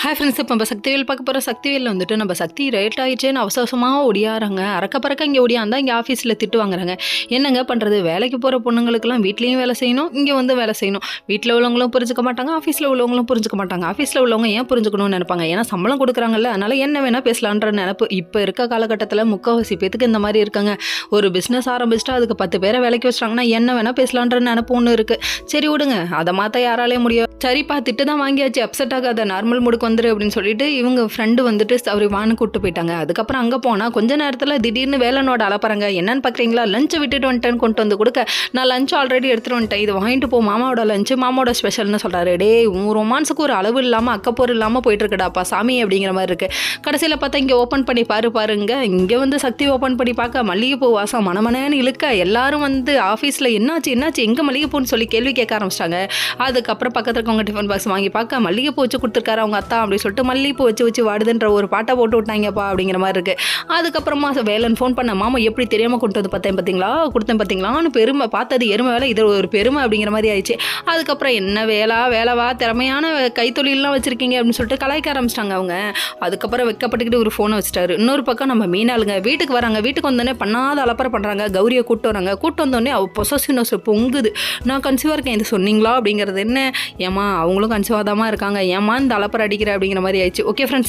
Hi friends, இப்போ நம்ம சக்திவேல் பார்க்க போகிற சக்திவேலில் வந்துட்டு நம்ம சக்தி ரைட் ஆகிடுச்சேன்னு அவசரமாக ஒடியாறாங்க. அறக்க பறக்க இங்கே ஒடியாந்தா இங்கே ஆஃபீஸில் திட்டு வாங்குறாங்க. என்னங்க பண்ணுறது, வேலைக்கு போகிற பொண்ணுங்களுக்கெல்லாம் வீட்லேயும் வேலை செய்யணும், இங்கே வந்து வேலை செய்யணும். வீட்டில் உள்ளவங்களும் புரிஞ்சுக்க மாட்டாங்க, ஆஃபீஸில் உள்ளவங்களும் புரிஞ்சுக்க மாட்டாங்க. ஆஃபீஸில் உள்ளவங்க ஏன் புரிஞ்சுக்கணும்னு நினைப்பாங்க, ஏன்னா சம்பளம் கொடுக்குறாங்கல்ல, அதனால் என்ன வேணால் பேசலான்ற நினப்பு இப்போ இருக்க காலகட்டத்தில் முக்கால்வாசி பேத்துக்கு இந்த மாதிரி இருக்காங்க. ஒரு பிஸ்னஸ் ஆரம்பிச்சிட்டா அதுக்கு 10 பேரை வேலைக்கு வச்சிட்டாங்கன்னா என்ன வேணால் பேசலான்ற நினப்பு ஒன்று இருக்குது. சரி விடுங்க, அதை மாற்ற யாராலே முடியும். சரிப்பா, திட்டு தான் வாங்கியாச்சு, அப்செட் ஆகாத, நார்மல் மூடுக்கு வந்துரு அப்படின்னு சொல்லிட்டு இவங்க ஃப்ரெண்டு வந்துட்டு அவர் வான்னு கூப்பிட்டு போயிட்டாங்க. அதுக்கப்புறம் அங்கே போனால் கொஞ்ச நேரத்தில் திடீர்னு வேலைனோட அலப்பறாங்க. என்னன்னு பார்க்குறீங்களா, லஞ்சை விட்டுட்டு வந்துட்டேன்னு கொண்டு வந்து கொடுக்க, நான் லஞ்ச் ஆல்ரெடி எடுத்துகிட்டு வந்துட்டேன், இது வாங்கிட்டு போ, மாமாவோட லஞ்சு மாமாவோட ஸ்பெஷல்னு சொல்கிறாரு. டே, உன் ரொமான்ஸுக்கு ஒரு அளவு இல்லாமல் அக்கப்போர் இல்லாமல் போயிட்டு இருக்குடாப்பா சாமி அப்படிங்கிற மாதிரி இருக்குது. கடைசியில் பார்த்தா இங்கே ஓப்பன் பண்ணி பாருங்க, இங்கே வந்து சக்தி ஓப்பன் பண்ணி பார்க்க மல்லிகைப்பூ வாசம் மனமனேன்னு இழுக்க எல்லாரும் வந்து ஆஃபீஸில் என்னாச்சு எங்கே மல்லிகைப்பூன்னு சொல்லி கேள்வி கேட்க ஆரம்பிச்சிட்டாங்க. அதுக்கப்புறம் பக்கத்தில் இருக்கவங்க டிஃபன் பாக்ஸ் வாங்கி பார்க்க மல்லிகைப்பூ வச்சு கொடுத்துருக்காரு அவங்க அத்தா அப்படின்னு சொல்லிட்டு மல்லிகைப்பூ வச்சு வாடுதுன்ற ஒரு பாட்டை போட்டு விட்டாங்கப்பா அப்படிங்கிற மாதிரி இருக்குது. அதுக்கப்புறமா வேலைன்னு ஃபோன் பண்ண, மாமா எப்படி தெரியாமல் கொண்டு வந்து கொடுத்தேன் பார்த்தீங்களான்னு பெருமை பார்த்தது எருமை வேலை, இது ஒரு பெருமை அப்படிங்கிற மாதிரி ஆயிடுச்சு. அதுக்கப்புறம் என்ன வேலைவா திறமையான கைத்தொழிலாம் வச்சுருக்கீங்க அப்படின்னு சொல்லிட்டு கலாய்க்க ஆரம்பிச்சிட்டாங்க அவங்க. அதுக்கப்புறம் வெக்கப்பட்டுக்கிட்டு ஒரு ஃபோனை வச்சுட்டாரு. இன்னொரு பக்கம் நம்ம மீனாளுங்க வீட்டுக்கு வராங்க. வீட்டுக்கு வந்தோடனே பண்ணாத அலப்பறை பண்ணுறாங்க. கௌரியை கூப்பிட்டு வராங்க. கூப்பிட்டு வந்தோடனே அவள் பொசசிவ்னஸ் பொங்குது. நான் கன்சீவாக இருக்கேன், இது சொன்னீங்களா அப்படிங்கிறது என்ன, ஏமா அவங்களும் கன்சீவாதாமா இருக்காங்க, ஏமா இந்த அலப்பறை அடிக்கிற அப்படிங்கிற மாதிரி ஆயிடுச்சு. Okay friends.